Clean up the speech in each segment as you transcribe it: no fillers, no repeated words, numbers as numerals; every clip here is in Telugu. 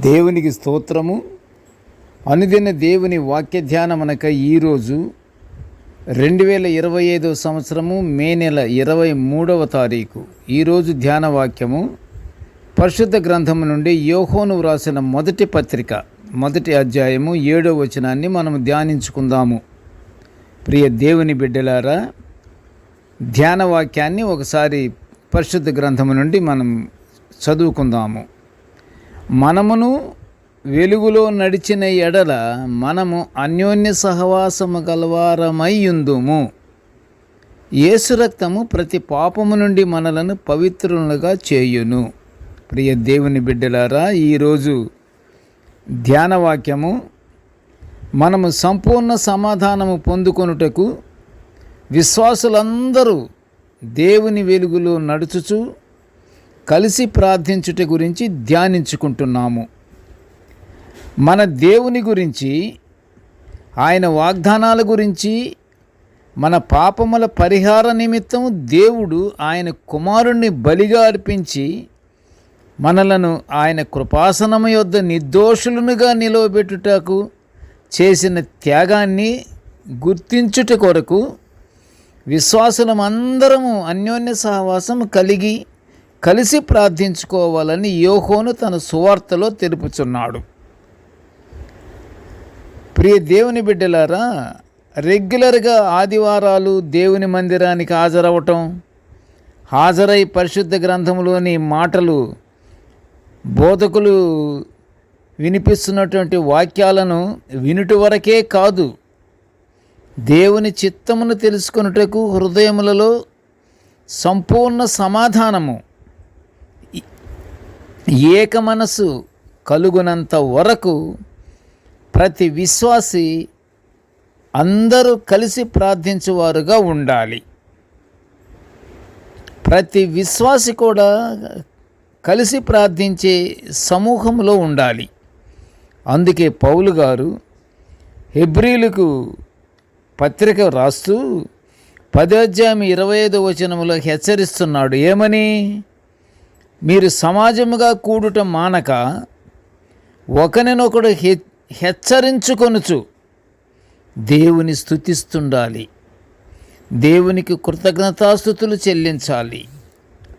దేవునికి స్తోత్రము. అనుదిన దేవుని వాక్య ధ్యానమనక ఈరోజు 2025 సంవత్సరము మే నెల 23వ తారీఖు. ఈరోజు ధ్యాన వాక్యము పరిశుద్ధ గ్రంథము నుండి యోహోను వ్రాసిన మొదటి పత్రిక 1వ అధ్యాయము 7వ వచనాన్ని మనము ధ్యానించుకుందాము. ప్రియ దేవుని బిడ్డలారా, ధ్యాన వాక్యాన్ని ఒకసారి పరిశుద్ధ గ్రంథము నుండి మనం చదువుకుందాము. మనమును వెలుగులో నడిచిన ఎడల మనము అన్యోన్య సహవాసము గలవారమైయుందుము. యేసు రక్తము ప్రతి పాపము నుండి మనలను పవిత్రులుగా చేయును. ప్రియ దేవుని బిడ్డలారా, ఈరోజు ధ్యాన వాక్యము మనము సంపూర్ణ సమాధానము పొందుకొనుటకు విశ్వాసులందరూ దేవుని వెలుగులో నడుచుచు కలిసి ప్రార్థించుట గురించి ధ్యానించుకుంటున్నాము. మన దేవుని గురించి, ఆయన వాగ్దానాల గురించి, మన పాపముల పరిహార నిమిత్తం దేవుడు ఆయన కుమారుణ్ణి బలిగా అర్పించి మనలను ఆయన కృపాసనము యొద్ద నిర్దోషులనుగా నిలవబెట్టుటకు చేసిన త్యాగాన్ని గుర్తించుట కొరకు విశ్వాసులమందరము అన్యోన్య సహవాసము కలిసి ప్రార్థించుకోవాలని యోహోను తన సువార్తలో తెలుపుచున్నాడు. ప్రియ దేవుని బిడ్డలారా, రెగ్యులర్గా ఆదివారాలు దేవుని మందిరానికి హాజరై పరిశుద్ధ గ్రంథంలోని మాటలు, బోధకులు వినిపిస్తున్నటువంటి వాక్యాలను వినుట వరకే కాదు, దేవుని చిత్తమును తెలుసుకొనుటకు హృదయములలో సంపూర్ణ సమాధానము, ఏక మనసు కలుగునంత వరకు ప్రతి విశ్వాసి అందరూ కలిసి ప్రార్థించువారుగా ఉండాలి. ప్రతి విశ్వాసి కూడా కలిసి ప్రార్థించే సమూహంలో ఉండాలి. అందుకే పౌలు గారు హెబ్రీలకు పత్రిక రాస్తూ 10వ అధ్యాయం 25వ వచనములో హెచ్చరిస్తున్నాడు. ఏమని? మీరు సమాజముగా కూడుట మానక ఒకరినొకడు హెచ్చరించుకొనుచు దేవుని స్తుతిస్తుండాలి, దేవునికి కృతజ్ఞతాస్తుతులు చెల్లించాలి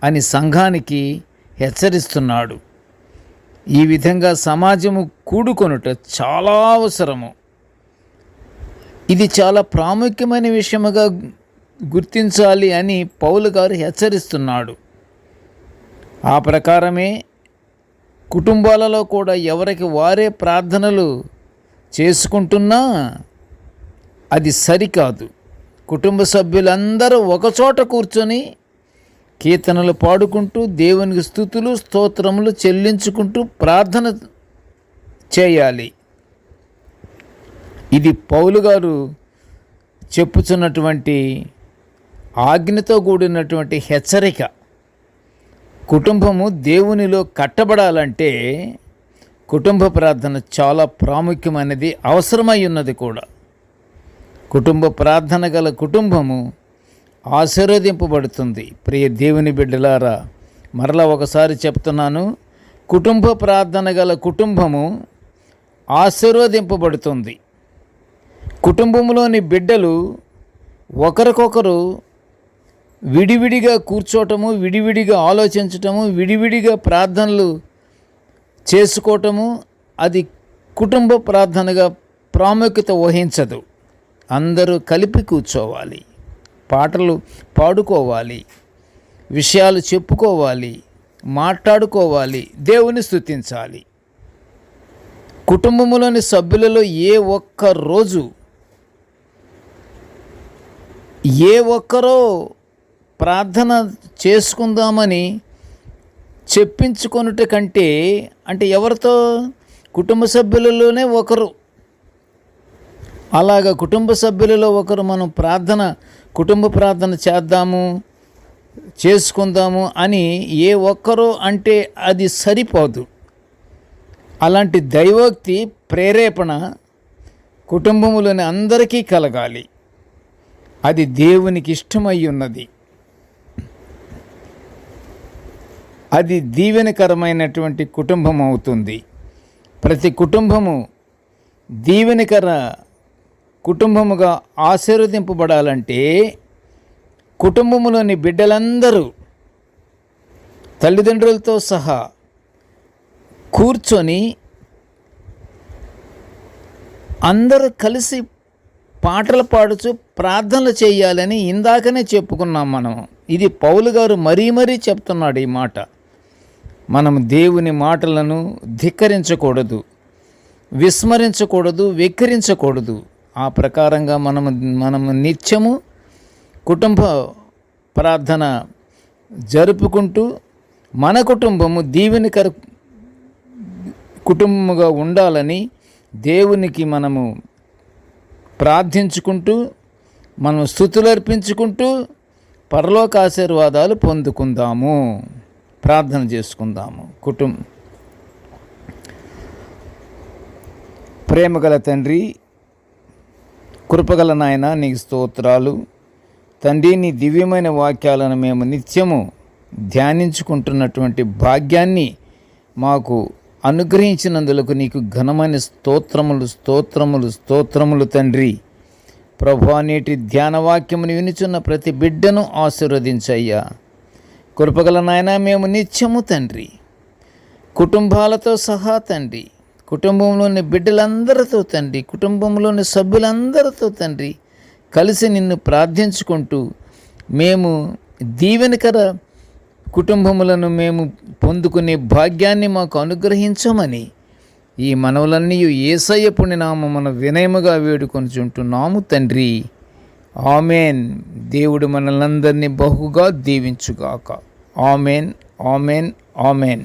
అని సంఘానికి హెచ్చరిస్తున్నాడు. ఈ విధంగా సమాజము కూడుకొనుట చాలా అవసరము. ఇది చాలా ప్రాముఖ్యమైన విషయముగా గుర్తించాలి అని పౌలు గారు హెచ్చరిస్తున్నాడు. ఆ ప్రకారమే కుటుంబాలలో కూడా ఎవరికి వారే ప్రార్థనలు చేసుకుంటున్నా అది సరికాదు. కుటుంబ సభ్యులందరూ ఒకచోట కూర్చొని కీర్తనలు పాడుకుంటూ దేవునికి స్తుతులు స్తోత్రములు చెల్లించుకుంటూ ప్రార్థన చేయాలి. ఇది పౌలు గారు చెప్పుచున్నటువంటి ఆజ్ఞతో కూడినటువంటి హెచ్చరిక. కుటుంబము దేవునిలో కట్టబడాలంటే కుటుంబ ప్రార్థన చాలా ప్రాముఖ్యమైనది, అవసరమై ఉన్నది కూడా. కుటుంబ ప్రార్థన గల కుటుంబము ఆశీర్వదింపబడుతుంది. ప్రియ దేవుని బిడ్డలారా, మరలా ఒకసారి చెప్తున్నాను, కుటుంబ ప్రార్థన గల కుటుంబము ఆశీర్వదింపబడుతుంది. కుటుంబంలోని బిడ్డలు ఒకరికొకరు విడివిడిగా కూర్చోవటము, విడివిడిగా ఆలోచించటము, విడివిడిగా ప్రార్థనలు చేసుకోవటము అది కుటుంబ ప్రార్థనగా ప్రాముఖ్యత వహించదు. అందరూ కలిపి కూర్చోవాలి, పాటలు పాడుకోవాలి, విషయాలు చెప్పుకోవాలి, మాట్లాడుకోవాలి, దేవుని స్తుతించాలి. కుటుంబంలోని సభ్యులలో ఏ ఒక్కరో ప్రార్థన చేసుకుందామని చెప్పించుకొనుట కంటే, అంటే ఎవరితో? కుటుంబ సభ్యులలోనే ఒకరు. అలాగా కుటుంబ సభ్యులలో ఒకరు మనం కుటుంబ ప్రార్థన చేసుకుందాము అని ఏ ఒక్కరో అంటే అది సరిపోదు. అలాంటి దైవోక్తి ప్రేరేపణ కుటుంబములోని అందరికీ కలగాలి. అది దేవునికి ఇష్టమై ఉన్నది. అది దీవెనకరమైనటువంటి కుటుంబం అవుతుంది. ప్రతి కుటుంబము దీవెనకర కుటుంబముగా ఆశీర్వదింపబడాలంటే కుటుంబములోని బిడ్డలందరూ తల్లిదండ్రులతో సహా కూర్చొని అందరూ కలిసి పాటలు పాడుచు ప్రార్థనలు చేయాలని ఇందాకనే చెప్పుకున్నాం మనం. ఇది పౌలు గారు మరీ మరీ చెప్తున్నాడు ఈ మాట. మనం దేవుని మాటలను ధిక్కరించకూడదు, విస్మరించకూడదు, వెక్కిరించకూడదు. ఆ ప్రకారంగా మనము నిత్యము కుటుంబ ప్రార్థన జరుపుకుంటూ మన కుటుంబము దీవెనకర కుటుంబముగా ఉండాలని దేవునికి మనము ప్రార్థించుకుంటూ, మనం స్తుతులు అర్పించుకుంటూ పరలోక ఆశీర్వాదాలు పొందుకుందాము. ప్రార్థన చేసుకుందాము. ప్రేమగల తండ్రి, కృపగల నాయన, నీకు స్తోత్రాలు తండ్రి. నీ దివ్యమైన వాక్యాలను మేము నిత్యము ధ్యానించుకుంటున్నటువంటి భాగ్యాన్ని మాకు అనుగ్రహించినందులకు నీకు ఘనమైన స్తోత్రములు స్తోత్రములు స్తోత్రములు తండ్రి. ప్రభువా, నేటి ధ్యానవాక్యమును వినుచున్న ప్రతి బిడ్డను ఆశీర్వదించయ్యా. కృపగల నాయన, మేము నిత్యము తండ్రి కుటుంబాలతో సహా తండ్రి, కుటుంబంలోని బిడ్డలందరితో తండ్రి, కుటుంబంలోని సభ్యులందరితో తండ్రి కలిసి నిన్ను ప్రార్థించుకుంటూ మేము దీవెనకర కుటుంబములను మేము పొందుకునే భాగ్యాన్ని మాకు అనుగ్రహించమని ఈ మనవులన్నీ యేసయ్య పుణ్యనామమున వినయముగా వేడుకొనుచుంటున్నాము తండ్రి. ఆమెన్. దేవుడు మనలందరినీ బహుగా దీవించుగాక. Amen, amen, amen.